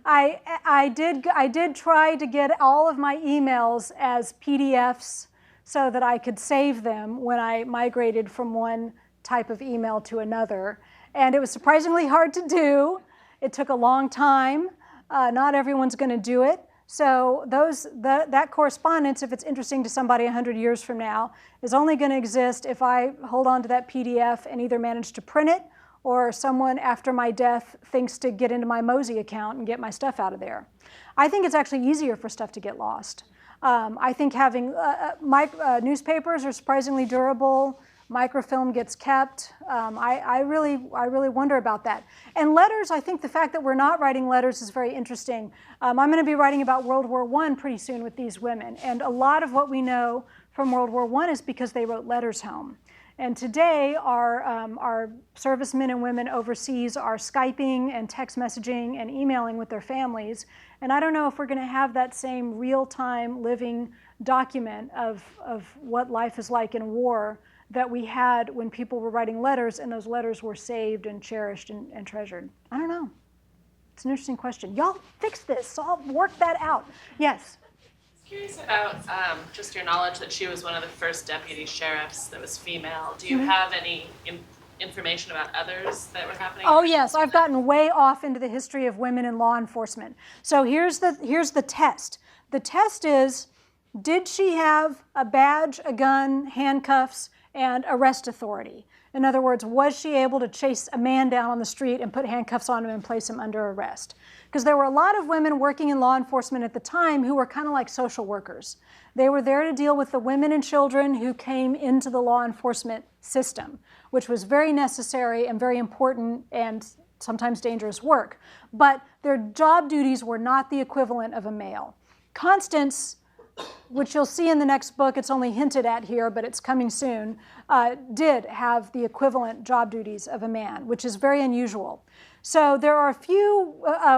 I did try to get all of my emails as PDFs so that I could save them when I migrated from one type of email to another. And it was surprisingly hard to do. It took a long time. Not everyone's going to do it. So that correspondence, if it's interesting to somebody 100 years from now, is only going to exist if I hold on to that PDF and either manage to print it, or someone after my death thinks to get into my Mosey account and get my stuff out of there. I think it's actually easier for stuff to get lost. I think having newspapers are surprisingly durable. Microfilm gets kept. I really wonder about that. And letters, I think the fact that we're not writing letters is very interesting. I'm going to be writing about World War I pretty soon with these women. And a lot of what we know from World War I is because they wrote letters home. And today, our servicemen and women overseas are Skyping and text messaging and emailing with their families. And I don't know if we're going to have that same real-time living document of what life is like in war that we had when people were writing letters, and those letters were saved and cherished and treasured. I don't know. It's an interesting question. Y'all fix this. Solve, work that out. Yes? Curious about just your knowledge that she was one of the first deputy sheriffs that was female. Do you have any information about others that were happening? Oh yes, I've gotten way off into the history of women in law enforcement. So here's the test. The test is, did she have a badge, a gun, handcuffs, and arrest authority? In other words, was she able to chase a man down on the street and put handcuffs on him and place him under arrest? Because there were a lot of women working in law enforcement at the time who were kind of like social workers. They were there to deal with the women and children who came into the law enforcement system, which was very necessary and very important and sometimes dangerous work. But their job duties were not the equivalent of a male. Constance, which you'll see in the next book, it's only hinted at here, but it's coming soon, did have the equivalent job duties of a man, which is very unusual. So there are a few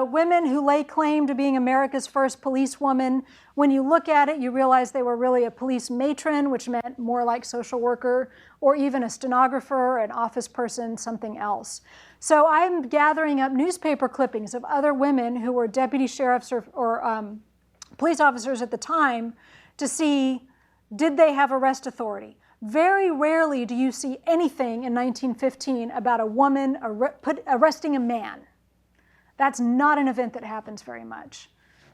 women who lay claim to being America's first policewoman. When you look at it, you realize they were really a police matron, which meant more like social worker, or even a stenographer, an office person, something else. So I'm gathering up newspaper clippings of other women who were deputy sheriffs or police officers at the time to see, did they have arrest authority? Very rarely do you see anything in 1915 about a woman arresting a man. That's not an event that happens very much.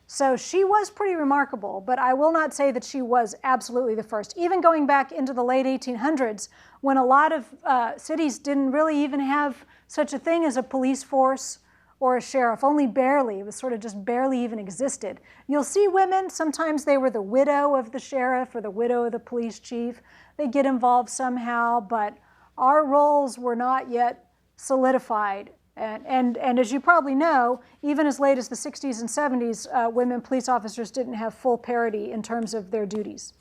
So she was pretty remarkable, but I will not say that she was absolutely the first. Even going back into the late 1800s, when a lot of cities didn't really even have such a thing as a police force or a sheriff, only barely. It was sort of just barely even existed. You'll see women, sometimes they were the widow of the sheriff or the widow of the police chief. They get involved somehow, but our roles were not yet solidified. And as you probably know, even as late as the 60s and 70s, women police officers didn't have full parity in terms of their duties.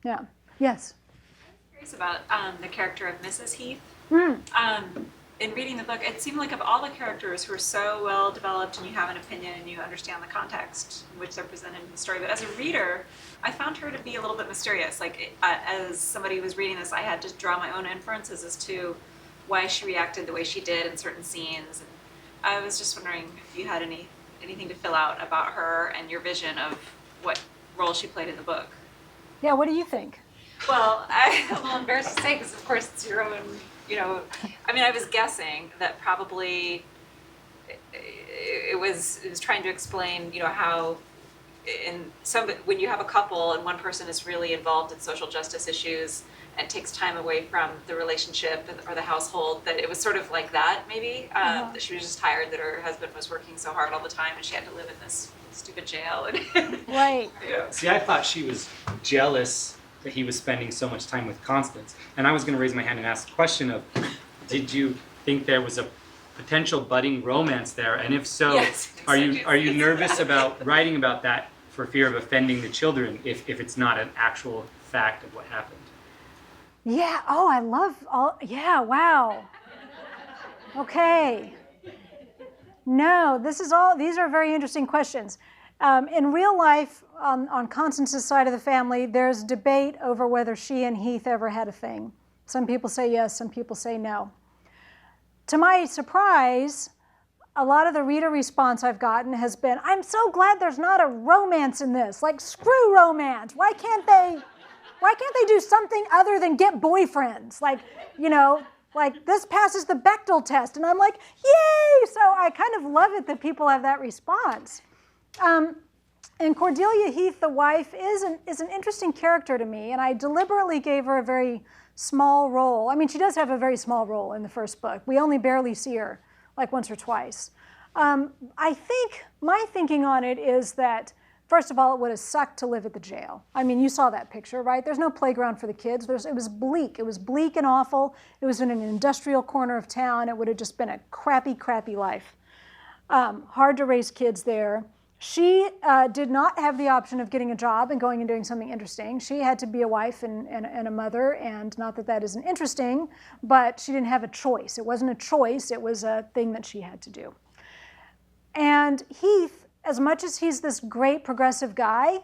Yeah. Yes? I'm curious about the character of Mrs. Heath. In reading the book, it seemed like of all the characters who are so well developed and you have an opinion and you understand the context in which they're presented in the story, but as a reader, I found her to be a little bit mysterious. Like, as somebody who was reading this, I had to draw my own inferences as to why she reacted the way she did in certain scenes. And I was just wondering if you had anything to fill out about her and your vision of what role she played in the book. Yeah, what do you think? Well, I'm a little embarrassed to say because, of course, it's your own, I mean, I was guessing that probably it was trying to explain, how when you have a couple and one person is really involved in social justice issues and takes time away from the relationship or the household, that it was sort of like that, maybe, that she was just tired that her husband was working so hard all the time and she had to live in this stupid jail. Right. Yeah. See, I thought she was jealous that he was spending so much time with Constance. And I was going to raise my hand and ask the question of, did you think there was a potential budding romance there? And if so, Yes, are you nervous about writing about that for fear of offending the children if it's not an actual fact of what happened? Yeah, oh, I love yeah, wow. Okay. No, these are very interesting questions. In real life, on Constance's side of the family, there's debate over whether she and Heath ever had a thing. Some people say yes, some people say no. To my surprise, a lot of the reader response I've gotten has been, I'm so glad there's not a romance in this. Like, screw romance. Why can't they do something other than get boyfriends? Like, you know, like this passes the Bechdel test. And I'm like, yay! So I kind of love it that people have that response. And Cordelia Heath, the wife, is an interesting character to me, and I deliberately gave her a very small role. I mean, she does have a very small role in the first book. We only barely see her, like once or twice. I think my thinking on it is that, first of all, it would have sucked to live at the jail. I mean, you saw that picture, right? There's no playground for the kids. It was bleak. It was bleak and awful. It was in an industrial corner of town. It would have just been a crappy, crappy life. Hard to raise kids there. She did not have the option of getting a job and going and doing something interesting. She had to be a wife and a mother, and not that that isn't interesting, but she didn't have a choice. It wasn't a choice, it was a thing that she had to do. And Heath, as much as he's this great progressive guy,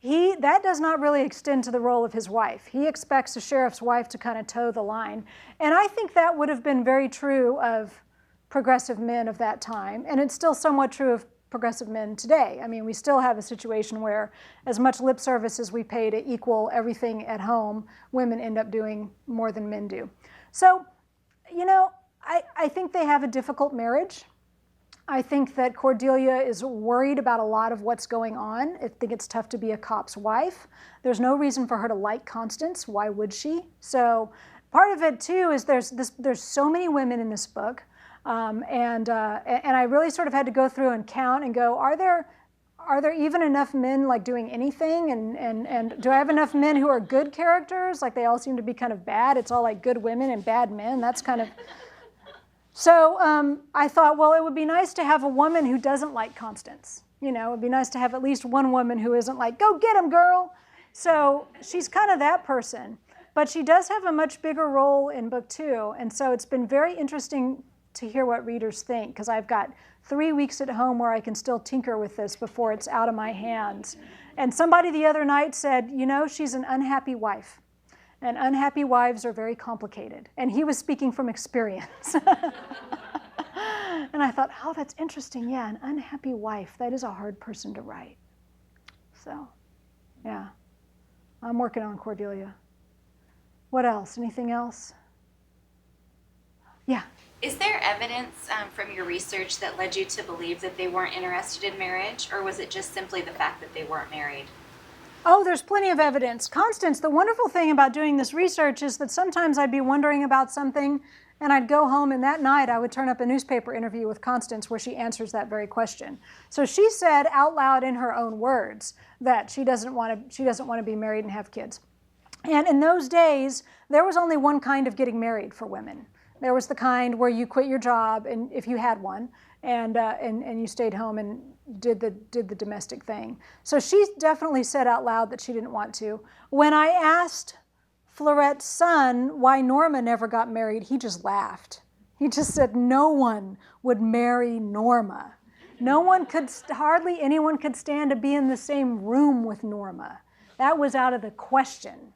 that does not really extend to the role of his wife. He expects a sheriff's wife to kind of toe the line. And I think that would have been very true of progressive men of that time, and it's still somewhat true of progressive men today. I mean, we still have a situation where as much lip service as we pay to equal everything at home, women end up doing more than men do. So, you know, I think they have a difficult marriage. I think that Cordelia is worried about a lot of what's going on. I think it's tough to be a cop's wife. There's no reason for her to like Constance. Why would she? So part of it too is there's so many women in this book. And I really sort of had to go through and count and go, are there even enough men like doing anything? And do I have enough men who are good characters? Like they all seem to be kind of bad. It's all like good women and bad men. That's kind of... So I thought, well, it would be nice to have a woman who doesn't like Constance. You know, it would be nice to have at least one woman who isn't like, go get him, girl. So she's kind of that person. But she does have a much bigger role in book 2. And so it's been very interesting to hear what readers think, because I've got 3 weeks at home where I can still tinker with this before it's out of my hands. And somebody the other night said, you know, she's an unhappy wife. And unhappy wives are very complicated. And he was speaking from experience. And I thought, oh, that's interesting. Yeah, an unhappy wife. That is a hard person to write. So, yeah. I'm working on Cordelia. What else? Anything else? Yeah. Is there evidence from your research that led you to believe that they weren't interested in marriage, or was it just simply the fact that they weren't married? Oh, there's plenty of evidence. Constance, the wonderful thing about doing this research is that sometimes I'd be wondering about something, and I'd go home, and that night I would turn up a newspaper interview with Constance where she answers that very question. So she said out loud in her own words that she doesn't want to be married and have kids. And in those days, there was only one kind of getting married for women. There was the kind where you quit your job, and if you had one, and you stayed home and did the domestic thing. So she definitely said out loud that she didn't want to. When I asked Florette's son why Norma never got married, he just laughed. He just said no one would marry Norma. Hardly anyone could stand to be in the same room with Norma. That was out of the question.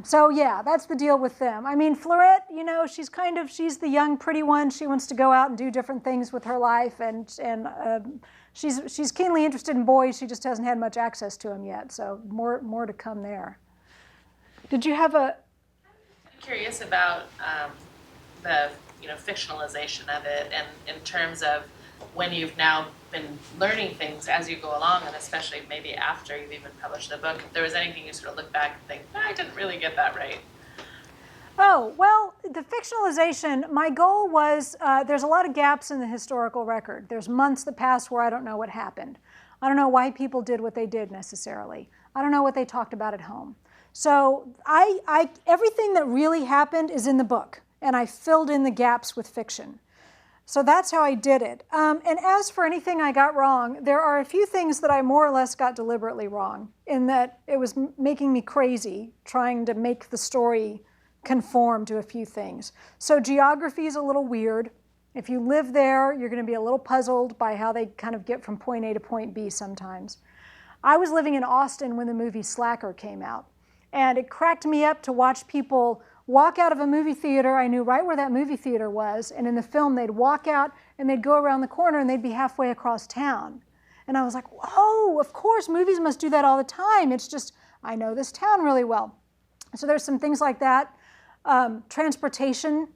So yeah, that's the deal with them. I mean, Florette, you know, she's the young, pretty one. She wants to go out and do different things with her life, and she's keenly interested in boys. She just hasn't had much access to them yet. So more to come there. Did you have a? I'm curious about the fictionalization of it, and in terms of when you've now been learning things as you go along, and especially maybe after you've even published the book, if there was anything you sort of look back and think, I didn't really get that right. Oh, well, the fictionalization, my goal was, there's a lot of gaps in the historical record. There's months that pass where I don't know what happened. I don't know why people did what they did necessarily. I don't know what they talked about at home. So everything that really happened is in the book, and I filled in the gaps with fiction. So that's how I did it. And as for anything I got wrong, there are a few things that I more or less got deliberately wrong, in that it was making me crazy trying to make the story conform to a few things. So geography is a little weird If you live there, you're going to be a little puzzled by how they kind of get from point A to point B sometimes. I was living in Austin when the movie Slacker came out, and it cracked me up to watch people walk out of a movie theater. I knew right where that movie theater was, and in the film they'd walk out and they'd go around the corner and they'd be halfway across town. And I was like, oh, of course, movies must do that all the time. It's just, I know this town really well. So there's some things like that. Transportation.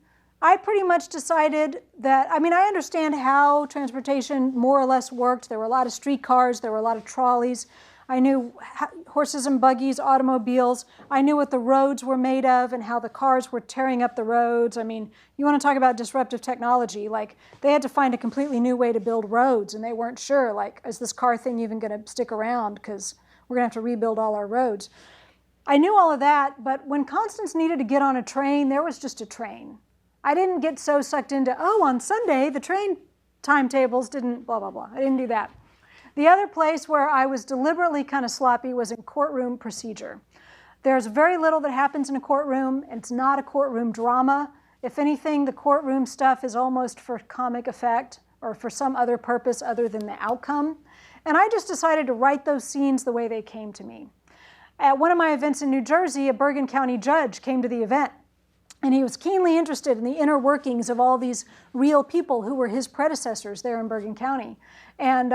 I pretty much decided that, I mean, I understand how transportation more or less worked. There were a lot of streetcars, there were a lot of trolleys. I knew horses and buggies, automobiles. I knew what the roads were made of and how the cars were tearing up the roads. I mean, you want to talk about disruptive technology. Like, they had to find a completely new way to build roads, and they weren't sure, like, is this car thing even going to stick around? Because we're going to have to rebuild all our roads. I knew all of that, but when Constance needed to get on a train, there was just a train. I didn't get so sucked into, oh, on Sunday, the train timetables didn't blah, blah, blah. I didn't do that. The other place where I was deliberately kind of sloppy was in courtroom procedure. There's very little that happens in a courtroom. It's not a courtroom drama. If anything, the courtroom stuff is almost for comic effect or for some other purpose other than the outcome. And I just decided to write those scenes the way they came to me. At one of my events in New Jersey, a Bergen County judge came to the event. And he was keenly interested in the inner workings of all these real people who were his predecessors there in Bergen County. And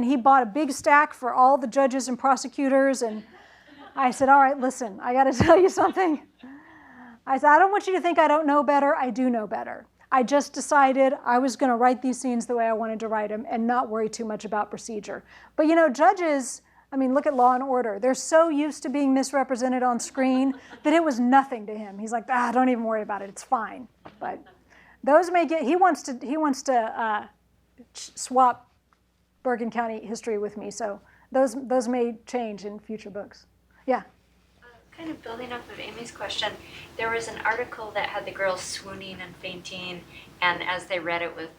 he bought a big stack for all the judges and prosecutors. And I said, all right, listen, I got to tell you something. I said, I don't want you to think I don't know better. I do know better. I just decided I was going to write these scenes the way I wanted to write them and not worry too much about procedure. But you know, judges, I mean, look at Law and Order. They're so used to being misrepresented on screen that it was nothing to him. He's like, don't even worry about it. It's fine. But those may get. He wants to swap Bergen County history with me. So those may change in future books. Yeah. Kind of building off of Amy's question, there was an article that had the girls swooning and fainting, and as they read it with,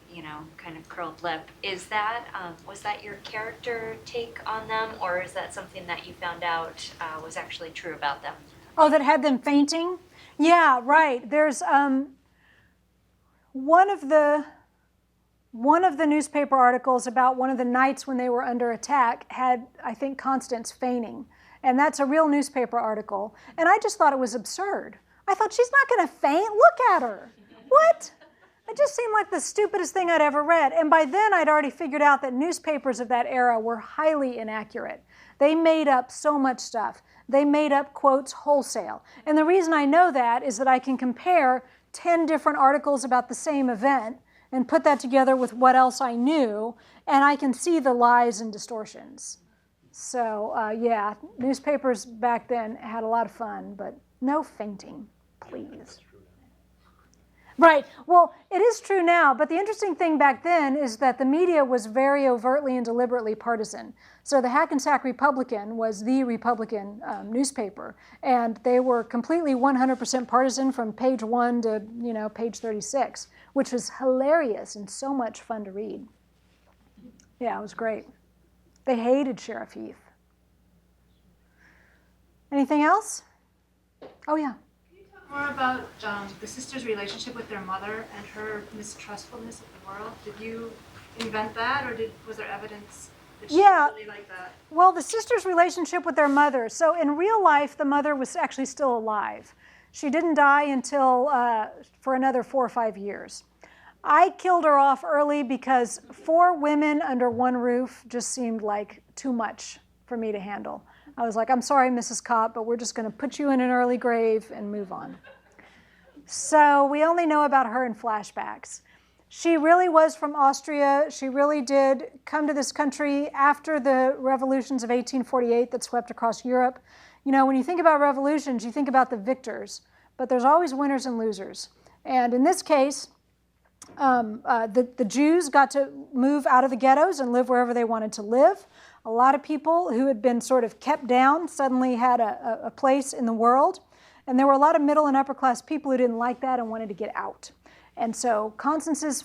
kind of curled lip. Is that, was that your character take on them, or is that something that you found out was actually true about them? Oh, that had them fainting? Yeah, right. There's one of the newspaper articles about one of the nights when they were under attack had, I think, Constance fainting. And that's a real newspaper article. And I just thought it was absurd. I thought, she's not going to faint. Look at her. What? It just seemed like the stupidest thing I'd ever read. And by then, I'd already figured out that newspapers of that era were highly inaccurate. They made up so much stuff. They made up quotes wholesale. And the reason I know that is that I can compare 10 different articles about the same event and put that together with what else I knew, and I can see the lies and distortions. So yeah, newspapers back then had a lot of fun, but no fainting, please. Right, well, it is true now, but the interesting thing back then is that the media was very overtly and deliberately partisan. So the Hackensack Republican was the Republican newspaper, and they were completely 100% partisan from page 1 to, page 36, which was hilarious and so much fun to read. Yeah, it was great. They hated Sheriff Heath. Anything else? Oh, yeah. Can you talk more about the sister's relationship with their mother and her mistrustfulness of the world? Did you invent that, or was there evidence that she was really like that? Well, the sister's relationship with their mother. So in real life, the mother was actually still alive. She didn't die until for another 4 or 5 years. I killed her off early because 4 women under one roof just seemed like too much for me to handle. I was like, I'm sorry, Mrs. Kopp, but we're just going to put you in an early grave and move on. So we only know about her in flashbacks. She really was from Austria. She really did come to this country after the revolutions of 1848 that swept across Europe. When you think about revolutions, you think about the victors, but there's always winners and losers. And in this case, the Jews got to move out of the ghettos and live wherever they wanted to live. A lot of people who had been sort of kept down suddenly had a place in the world. And there were a lot of middle and upper class people who didn't like that and wanted to get out. And so Constance's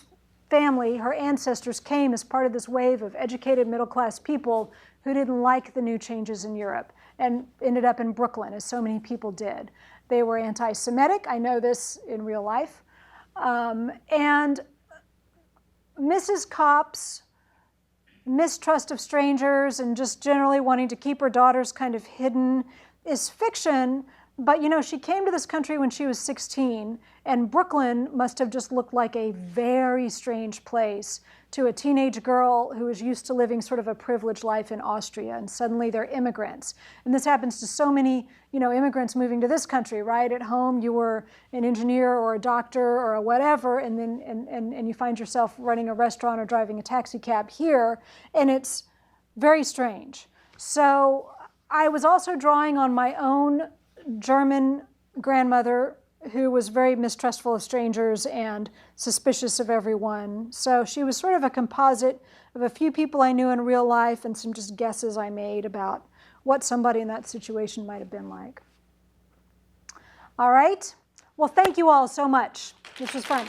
family, her ancestors, came as part of this wave of educated middle class people who didn't like the new changes in Europe and ended up in Brooklyn, as so many people did. They were anti-Semitic. I know this in real life. And Mrs. Kopp's mistrust of strangers and just generally wanting to keep her daughters kind of hidden is fiction. But she came to this country when she was 16, and Brooklyn must have just looked like a very strange place to a teenage girl who was used to living sort of a privileged life in Austria, and suddenly they're immigrants. And this happens to so many, immigrants moving to this country, right? At home, you were an engineer or a doctor or a whatever, and then and you find yourself running a restaurant or driving a taxi cab here, and it's very strange. So I was also drawing on my own German grandmother who was very mistrustful of strangers and suspicious of everyone. So she was sort of a composite of a few people I knew in real life and some just guesses I made about what somebody in that situation might have been like. All right. Well, thank you all so much. This was fun.